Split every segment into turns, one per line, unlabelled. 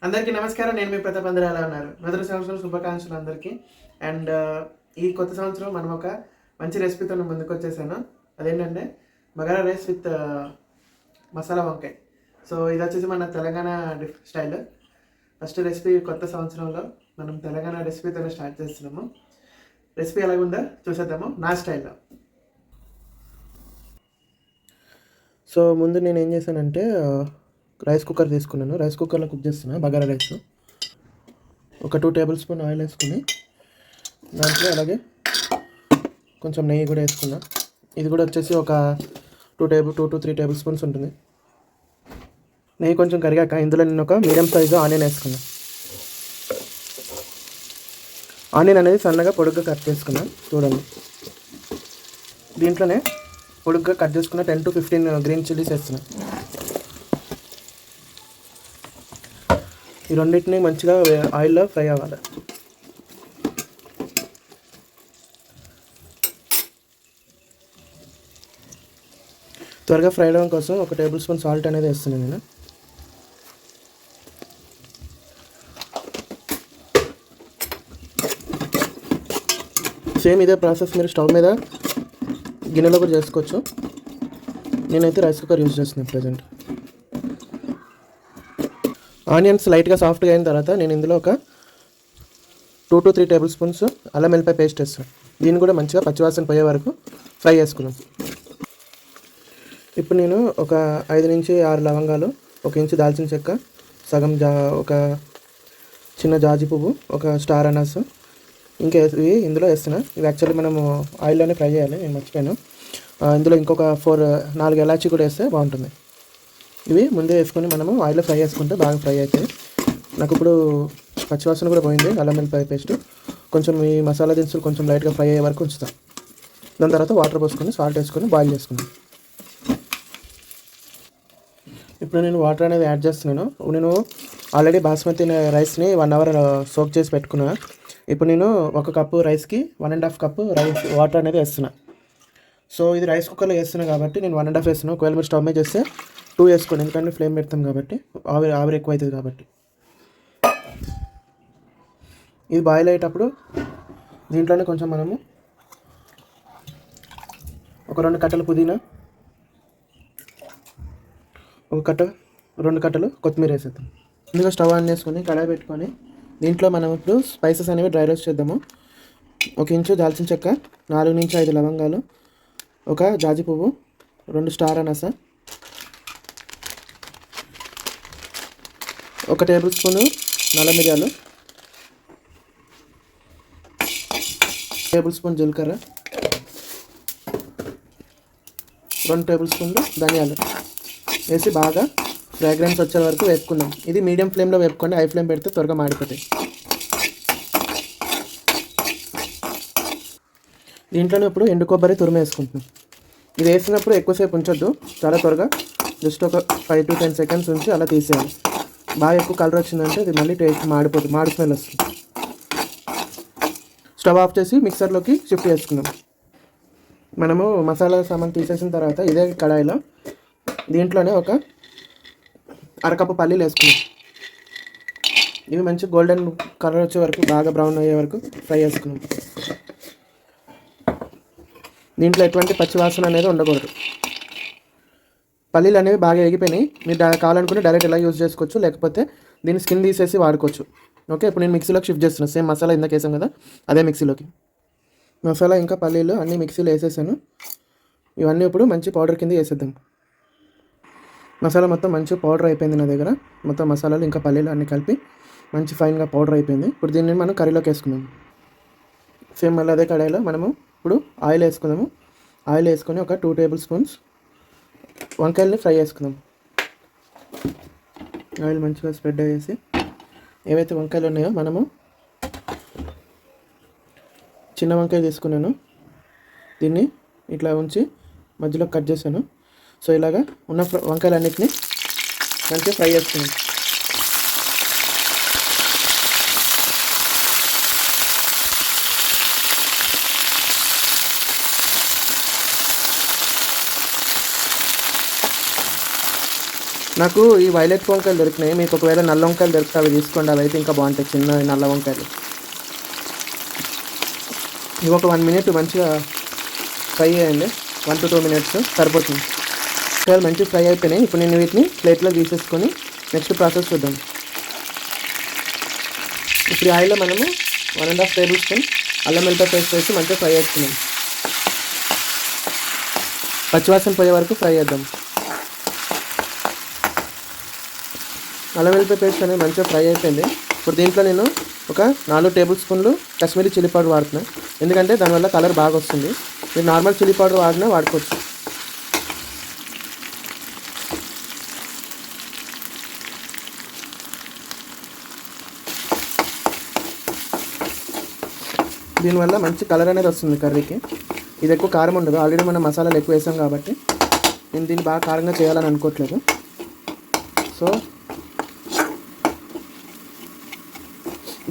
అందరికీ నమస్కారం. నేను మీ ప్రతాప్. అందరూ ఎలా ఉన్నారు? నూతన సంవత్సరం శుభాకాంక్షలు అందరికీ. అండ్ ఈ కొత్త సంవత్సరం మనం ఒక మంచి రెసిపీతో ముందుకు వచ్చేసాను. అదేంటంటే బగారా రైస్ విత్ మసాలా వంకాయ. సో ఇది వచ్చేసి మన తెలంగాణ స్టైల్. ఫస్ట్ రెసిపీ కొత్త సంవత్సరంలో మనం తెలంగాణ రెసిపీతోనే స్టార్ట్ చేస్తున్నాము. రెసిపీ ఎలాగుందో చూసేద్దాము నా స్టైల్లో. సో ముందు నేను ఏం చేశానంటే రైస్ కుక్కర్ తీసుకున్నాను. రైస్ కుక్కర్లో కుక్ చేస్తున్నాను బగారా రైస్. ఒక 2 టేబుల్ స్పూన్ ఆయిల్ వేసుకుని దాంట్లో అలాగే కొంచెం నెయ్యి కూడా వేసుకున్నా. ఇది కూడా వచ్చేసి ఒక 2 to 3 టేబుల్ స్పూన్స్ ఉంటుంది. నెయ్యి కొంచెం కరిగాక ఇందులో నేను ఒక మీడియం సైజు ఆనియన్ వేసుకున్నా. ఆనియన్ అనేది సన్నగా పొడుగ్గా కట్ చేసుకున్నా. చూడండి, దీంట్లోనే పొడుగ్గా కట్ చేసుకున్న 10 to 15 గ్రీన్ చిల్లీస్ వేస్తున్నా. ఈ రెండింటిని మంచిగా ఆయిల్లో ఫ్రై అవ్వాలి. త్వరగా ఫ్రై అవ్వడం కోసం ఒక టేబుల్ స్పూన్ సాల్ట్ అనేది వేస్తున్నాను నేను. సేమ్ ఇదే ప్రాసెస్ మీరు స్టవ్ మీద గిన్నెలో కూడా చేసుకోవచ్చు. నేనైతే రైస్ కుక్కర్ యూజ్ చేస్తున్నాను ప్రజెంట్. ఆనియన్స్ లైట్గా సాఫ్ట్గా అయిన తర్వాత నేను ఇందులో ఒక 2 to 3 టేబుల్ స్పూన్స్ అల్లం వెల్లిపాయ పేస్ట్ వేస్తాను. దీన్ని కూడా మంచిగా పచ్చివాసన పోయే వరకు ఫ్రై చేసుకున్నాం. ఇప్పుడు నేను ఒక 5 నుంచి 6 లవంగాలు, 1 ఇంచు దాల్చిన చెక్క, సగం ఒక చిన్న జాజి పువ్వు, ఒక స్టార్ అనాస్ ఇంకా ఇవి ఇందులో వేస్తున్నా. ఇవి యాక్చువల్లీ మనము ఆయిల్లోనే ఫ్రై చేయాలి, నేను మర్చిపోయాను. ఇందులో ఇంకొక 4 ఎలాచీ కూడా వేస్తే బాగుంటుంది. ఇవి ముందే వేసుకొని మనము ఆయిల్లో ఫ్రై చేసుకుంటే బాగా ఫ్రై అవుతాయి. నాకు ఇప్పుడు పచ్చివాసన కూడా పోయింది. అల్లం వెల్లిపాయ పేస్ట్ కొంచెం ఈ మసాలా దినుసులు కొంచెం లైట్గా ఫ్రై అయ్యే వరకు ఉంచుతాం. దాని తర్వాత వాటర్ పోసుకొని సాల్ట్ వేసుకొని బాయిల్ చేసుకున్నాను. ఇప్పుడు నేను వాటర్ అనేది యాడ్ చేస్తున్నాను. నేను ఆల్రెడీ బాస్మతి రైస్ని 1 అవర్ సోక్ చేసి పెట్టుకున్నా. ఇప్పుడు నేను 1 కప్పు రైస్కి 1.5 కప్పు వాటర్ అనేది వేస్తున్నా. సో ఇది రైస్ కుక్కర్లో వేస్తున్నా కాబట్టి నేను 1.5 వేస్తున్నాను. ఒకవేళ మీరు స్టవ్ మీద చేస్తే 2 వేసుకోండి, ఎందుకంటే ఫ్లేమ్ పెడతాం కాబట్టి ఆవిరి ఎక్కువ అవుతుంది కాబట్టి. ఇది బాయిల్ అయ్యేటప్పుడు దీంట్లోనే కొంచెం మనము ఒక 2 కట్టలు పుదీనా, 2 కట్టలు కొత్తిమీర వేసేద్దాం. ఇందులో స్టవ్ ఆన్ చేసుకొని కడాయి పెట్టుకొని దీంట్లో మనం ఇప్పుడు స్పైసెస్ అనేవి డ్రై రోస్ట్ చేద్దాము. 1 ఇంచు దాల్చిన చెక్క, 4 నుంచి 5 లవంగాలు, ఒక జాజి పువ్వు, 2 స్టార్ అనాస, 1 టేబుల్ స్పూను నల్ల మిరియాలు, 1 టేబుల్ స్పూన్ జీలకర్ర, 2 టేబుల్ స్పూన్లు ధనియాలు వేసి బాగా ఫ్రాగ్రెన్స్ వచ్చే వరకు వేపుకుందాం. ఇది మీడియం ఫ్లేమ్లో వేపుకోండి, హై ఫ్లేమ్ పెడితే త్వరగా మాడిపోతాయి. దీంట్లోనే ఇప్పుడు ఎండు కొబ్బరి తురుము వేసుకుంటున్నాం. ఇది వేసినప్పుడు ఎక్కువసేపు ఉంచొద్దు, చాలా త్వరగా జస్ట్ ఒక 5 to 10 సెకండ్స్ ఉంచి అలా తీసేయాలి. బాగా ఎక్కువ కలర్ వచ్చిందంటే ఇది మళ్ళీ టేస్ట్ మాడిపోతుంది, మాడి స్మెల్ వస్తుంది. స్టవ్ ఆఫ్ చేసి మిక్సర్లోకి షిఫ్ట్ చేసుకుందాం. మనము మసాలా సామాన్ తీసేసిన తర్వాత ఇదే కడాయిలో దీంట్లోనే ఒక 1/2 కప్పు పల్లీలు వేసుకున్నాం. ఇవి మంచి గోల్డెన్ కలర్ వచ్చే వరకు, బాగా బ్రౌన్ అయ్యే వరకు ఫ్రై చేసుకున్నాం. దీంట్లో ఎటువంటి పచ్చివాసన అనేది ఉండకూడదు. పల్లీలు అనేవి బాగా ఎగిపోయినాయి. మీరు కావాలనుకుంటే డైరెక్ట్ ఇలా యూజ్ చేసుకోవచ్చు, లేకపోతే దీన్ని స్కిన్ తీసేసి వాడుకోవచ్చు. ఓకే, ఇప్పుడు నేను మిక్సీలోకి షిఫ్ట్ చేస్తున్నాను. సేమ్ మసాలా ఇందాక వేసాం కదా, అదే మిక్సీలోకి మసాలా ఇంకా పల్లీలు అన్నీ మిక్సీలో వేసేసాను. ఇవన్నీ ఇప్పుడు మంచి పౌడర్ కింద వేసేద్దాం. మసాలా మొత్తం మంచి పౌడర్ అయిపోయింది నా దగ్గర. మొత్తం మసాలాలు ఇంకా పల్లీలు అన్నీ కలిపి మంచి ఫైన్గా పౌడర్ అయిపోయింది. ఇప్పుడు దీన్ని మనం కర్రీలోకి వేసుకుందాం. సేమ్ మళ్ళీ అదే కడాయిలో మనము ఇప్పుడు ఆయిల్ వేసుకుందాము. ఆయిల్ వేసుకొని ఒక 2 టేబుల్ స్పూన్స్ వంకాయలని ఫ్రై చేసుకుందాం. ఆయిల్ మంచిగా స్ప్రెడ్ అయ్యేసి ఏవైతే వంకాయలు ఉన్నాయో మనము చిన్న వంకాయ తీసుకున్నాను, దీన్ని ఇట్లా ఉంచి మధ్యలో కట్ చేశాను. సో ఇలాగా ఉన్న వంకాయలన్నిటిని మంచిగా ఫ్రై చేసుకున్నాం. నాకు ఈ వైలెట్ వంకాయలు దొరికినాయి. మీకు ఒకవేళ నల్ల వంకాయలు దొరికితే అవి తీసుకోండి. అవి అయితే ఇంకా బాగుంటాయి, చిన్న నల్ల వంకాయలు. ఇవి ఒక 1 మినిట్ మంచిగా ఫ్రై చేయండి. 1 to 2 మినిట్స్ సరిపోతుంది. వంకాయలు మంచిగా ఫ్రై అయిపోయినాయి. ఇప్పుడు నేను వీటిని ప్లేట్లో తీసేసుకొని నెక్స్ట్ ప్రాసెస్ చూద్దాం. ఇప్పుడు ఆయిల్లో మనము 1.5 టేబుల్ స్పూన్ అల్లం వెల్లిపాయ పేస్ట్ వేసి మంచిగా ఫ్రై చేసుకుందాం. పచ్చివాసన పోయే వరకు ఫ్రై చేద్దాం. అల్లం వెల్లిపాయ పేస్ట్ అనేది మంచిగా ఫ్రై అయిపోయింది. ఇప్పుడు దీంట్లో నేను ఒక 4 టేబుల్ స్పూన్లు కాశ్మీరీ చిల్లీ పౌడర్ వాడుతున్నాను. ఎందుకంటే దానివల్ల కలర్ బాగా వస్తుంది. మీరు నార్మల్ చిల్లీ పౌడర్ వాడినా వాడుకోవచ్చు. దీనివల్ల మంచి కలర్ అనేది వస్తుంది కర్రీకి. ఇది ఎక్కువ కారం ఉండదు. ఆల్రెడీ మనం మసాలాలు ఎక్కువ వేసాం కాబట్టి నేను దీన్ని బాగా కారంగా చేయాలని అనుకోవట్లేదు. సో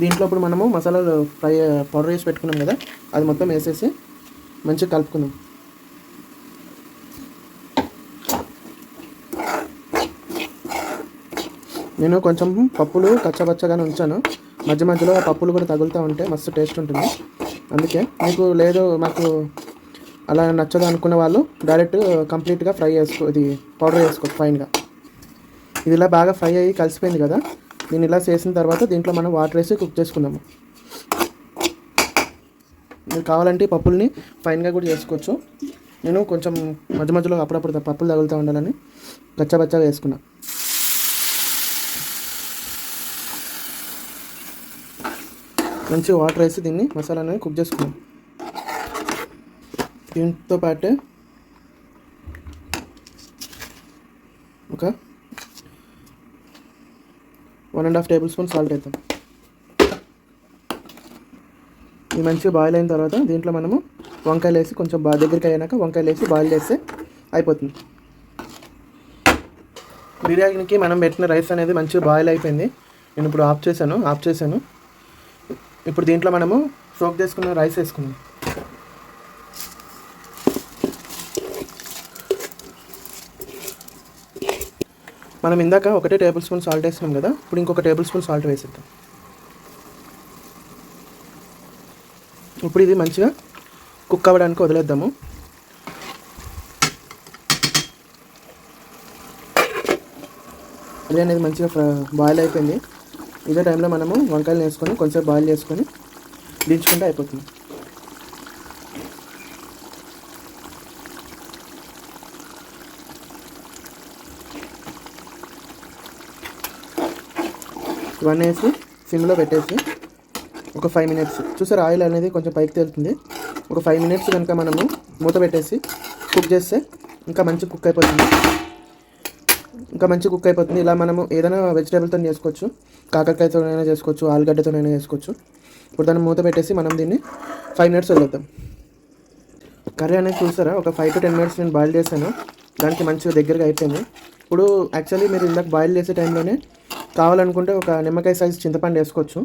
దీంట్లో ఇప్పుడు మనము మసాలాలు ఫ్రై పౌడర్ వేసి పెట్టుకున్నాం కదా, అది మొత్తం వేసేసి మంచిగా కలుపుకుందాం. నేను కొంచెం పప్పులు కచ్చబచ్చగానే ఉంచాను. మధ్య మధ్యలో ఆ పప్పులు కూడా తగులుతూ ఉంటే మస్తు టేస్ట్ ఉంటుంది. అందుకే మీకు లేదు మాకు అలా నచ్చదు అనుకున్న వాళ్ళు డైరెక్ట్ కంప్లీట్గా ఫ్రై ఇది పౌడర్ వేసుకోవచ్చు ఫైన్గా. ఇది ఇలా బాగా ఫ్రై అయ్యి కలిసిపోయింది కదా, దీన్ని ఇలా చేసిన తర్వాత దీంట్లో మనం వాటర్ వేసి కుక్ చేసుకుందాము. మీరు కావాలంటే పప్పుల్ని ఫైన్గా కూడా చేసుకోవచ్చు. నేను కొంచెం మధ్య మధ్యలో అప్పుడప్పుడు పప్పులు తగులుతూ ఉండాలని కచ్చబచ్చగా వేసుకున్నా. మంచి వాటర్ వేసి దీన్ని మసాలాని కుక్ చేసుకున్నాం. దీంతో పాటు ఒక 1.5 టేబుల్ స్పూన్ సాల్ట్ వేద్దాం. ఇది మంచిగా బాయిల్ అయిన తర్వాత దీంట్లో మనము వంకాయలు వేసి కొంచెం దగ్గరికి అయినాక వంకాయలు వేసి బాయిల్ చేస్తే అయిపోతుంది. బిర్యానీకి మనం పెట్టిన రైస్ అనేది మంచిగా బాయిల్ అయిపోయింది. నేను ఇప్పుడు ఆఫ్ చేశాను. ఇప్పుడు దీంట్లో మనము సోక్ చేసుకున్న రైస్ వేసుకుందాం. మనం ఇందాక 1 టేబుల్ స్పూన్ సాల్ట్ వేసినాం కదా, ఇప్పుడు ఇంకొక టేబుల్ స్పూన్ సాల్ట్ వేసేద్దాం. ఇప్పుడు ఇది మంచిగా కుక్ అవ్వడానికి వదిలేద్దాము. ఇది అనేది మంచిగా బాయిల్ అయిపోయింది. ఇదే టైంలో మనము వంకాయలు వేసుకొని కొంచెం బాయిల్ చేసుకొని దించుకుంటే అయిపోతుంది. ఇవన్నీ వేసి సిమ్లో పెట్టేసి ఒక 5 మినిట్స్ చూసారు, ఆయిల్ అనేది కొంచెం పైకి తేలుతుంది. ఒక 5 మినిట్స్ కనుక మనము మూత పెట్టేసి కుక్ చేస్తే ఇంకా మంచి కుక్ అయిపోతుంది. ఇలా మనము ఏదైనా వెజిటేబుల్తో చేసుకోవచ్చు, కాకరకాయతోనైనా చేసుకోవచ్చు, ఆలుగడ్డతోనైనా చేసుకోవచ్చు. ఇప్పుడు దాన్ని మూత పెట్టేసి మనం దీన్ని 5 మినిట్స్ వదిలేద్దాం. కర్రీ అనేది చూసారా, ఒక 5 to 10 మినిట్స్ నేను బాయిల్ చేశాను. దానికి మంచిగా దగ్గరగా అయిపోయింది. ఇప్పుడు యాక్చువల్లీ మీరు ఇందాక బాయిల్ చేసే టైంలోనే కావాలనుకుంటే ఒక నిమ్మకాయ సైజు చింతపండు వేసుకోవచ్చు.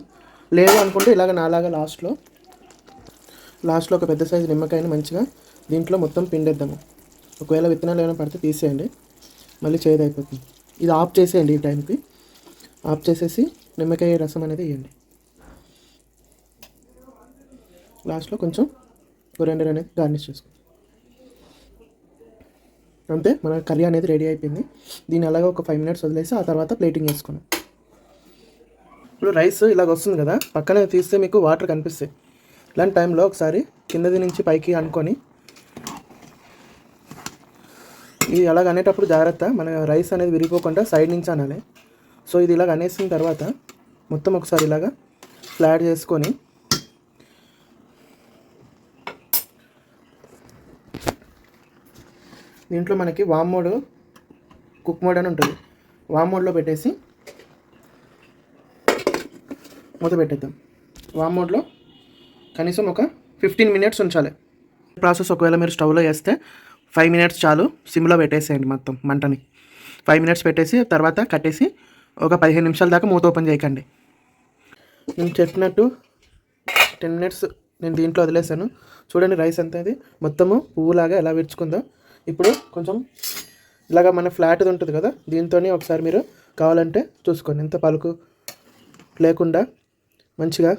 లేదు అనుకుంటే ఇలాగ నాలాగా లాస్ట్లో ఒక పెద్ద సైజు నిమ్మకాయని మంచిగా దీంట్లో మొత్తం పిండేద్దాము. ఒకవేళ విత్తనాలు ఏమైనా పడితే తీసేయండి, మళ్ళీ చేదు అయిపోతుంది. ఇది ఆఫ్ చేసేయండి. ఈ టైంకి ఆఫ్ చేసేసి నిమ్మకాయ రసం అనేది వేయండి. లాస్ట్లో కొంచెం కొరియాండర్ అనేది గార్నిష్ చేసుకోండి. అంతే, మన కర్రీ అనేది రెడీ అయిపోయింది. దీన్ని అలాగే ఒక 5 మినిట్స్ వదిలేసి ఆ తర్వాత ప్లేటింగ్ వేసుకున్నాం. ఇప్పుడు రైస్ ఇలాగ వస్తుంది కదా, పక్కన తీస్తే మీకు వాటర్ కనిపిస్తాయి. ఇలాంటి టైంలో ఒకసారి కిందది నుంచి పైకి అనుకొని ఇది అలాగ అనేటప్పుడు జాగ్రత్త, మన రైస్ అనేది విరిగిపోకుండా సైడ్ నుంచి అనాలి. సో ఇది ఇలాగ అనేసిన తర్వాత మొత్తం ఒకసారి ఇలాగ ఫ్లాట్ చేసుకొని దీంట్లో మనకి వామ్ మోడ్, కుక్ మోడ్ అని ఉంటుంది. వామ్ మోడ్లో పెట్టేసి మూత పెట్టేద్దాం. వామ్ మోడ్లో కనీసం ఒక 15 మినిట్స్ ఉంచాలి. ప్రాసెస్ ఒకవేళ మీరు స్టవ్లో వేస్తే 5 మినిట్స్ చాలు. సిమ్లో పెట్టేసేయండి మొత్తం మంటని. 5 మినిట్స్ పెట్టేసి తర్వాత కట్టేసి ఒక 15 నిమిషాల దాకా మూత ఓపెన్ చేయకండి. నేను చెప్పినట్టు 10 మినిట్స్ నేను దీంట్లో వదిలేసాను. చూడండి రైస్ అంతా అది మొత్తము పువ్వులాగా ఎలా విరుచుకుందో. ఇప్పుడు కొంచెం ఇలాగ మన ఫ్లాట్ది ఉంటుంది కదా, దీంతో ఒకసారి మీరు కావాలంటే చూసుకోండి. ఎంత పలుకు లేకుండా మంచిగా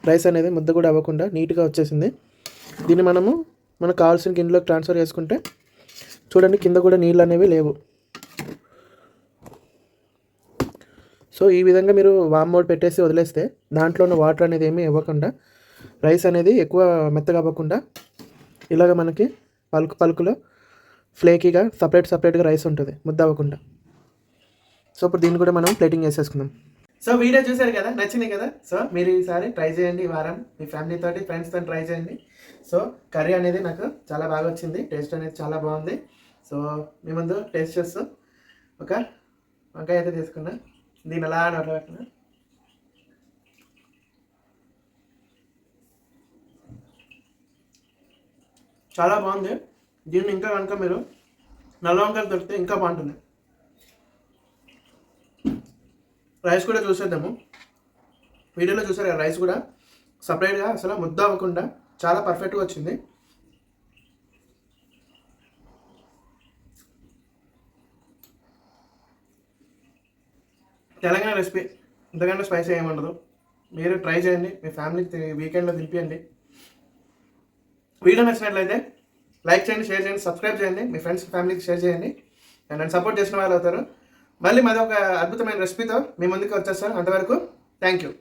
రైస్ అనేది ముద్ద కూడా అవ్వకుండా నీట్గా వచ్చేసింది. దీన్ని మనకు కావాల్సిన గిన్నెలోకి ట్రాన్స్ఫర్ చేసుకుంటే చూడండి, కింద కూడా నీళ్ళు అనేవి లేవు. సో ఈ విధంగా మీరు వామ్ మోడ్ పెట్టేసి వదిలేస్తే దాంట్లో ఉన్న వాటర్ అనేది ఏమీ ఇవ్వకుండా రైస్ అనేది ఎక్కువ మెత్తగా అవ్వకుండా ఇలాగ మనకి పలుకులో ఫ్లేకీగా సపరేట్గా రైస్ ఉంటుంది, ముద్ద అవ్వకుండా. సో ఇప్పుడు దీన్ని కూడా మనం ప్లేటింగ్ చేసేసుకుందాం. సో వీడియో చూసారు కదా, నచ్చింది కదా. సో మీరు ఈసారి ట్రై చేయండి, ఈ వారం మీ ఫ్యామిలీతో ఫ్రెండ్స్తో ట్రై చేయండి. సో కర్రీ అనేది నాకు చాలా బాగా వచ్చింది, టేస్ట్ అనేది చాలా బాగుంది. సో మీ ముందు టేస్ట్ చేస్తూ ఒక వంకాయ అయితే తీసుకున్నా, దీన్ని అలా నోట్లో పెట్టినా. చాలా బాగుంది. దీన్ని ఇంకా కనుక మీరు నల్ల వంకాయలు దొరికితే ఇంకా బాగుంటుంది. రైస్ కూడా చూసేద్దాము. వీడియోలో చూసారు కదా, రైస్ కూడా సపరేట్గా అసలు ముద్ద అవ్వకుండా చాలా పర్ఫెక్ట్గా వచ్చింది. తెలంగాణ రెసిపీ, ఇంతకంటే స్పైసీ ఏముండదు. మీరు ట్రై చేయండి, మీ ఫ్యామిలీకి వీకెండ్లో తినిపియండి. వీడియో నచ్చినట్లయితే లైక్ చేయండి, షేర్ చేయండి, సబ్స్క్రైబ్ చేయండి, మీ ఫ్రెండ్స్ ఫ్యామిలీకి షేర్ చేయండి. అండ్ నన్ను సపోర్ట్ చేసిన వాళ్ళు అవుతారు. మళ్ళీ మాది ఒక అద్భుతమైన రెసిపీతో మీ ముందుకు వచ్చేస్తాను. అంతవరకు థ్యాంక్ యూ.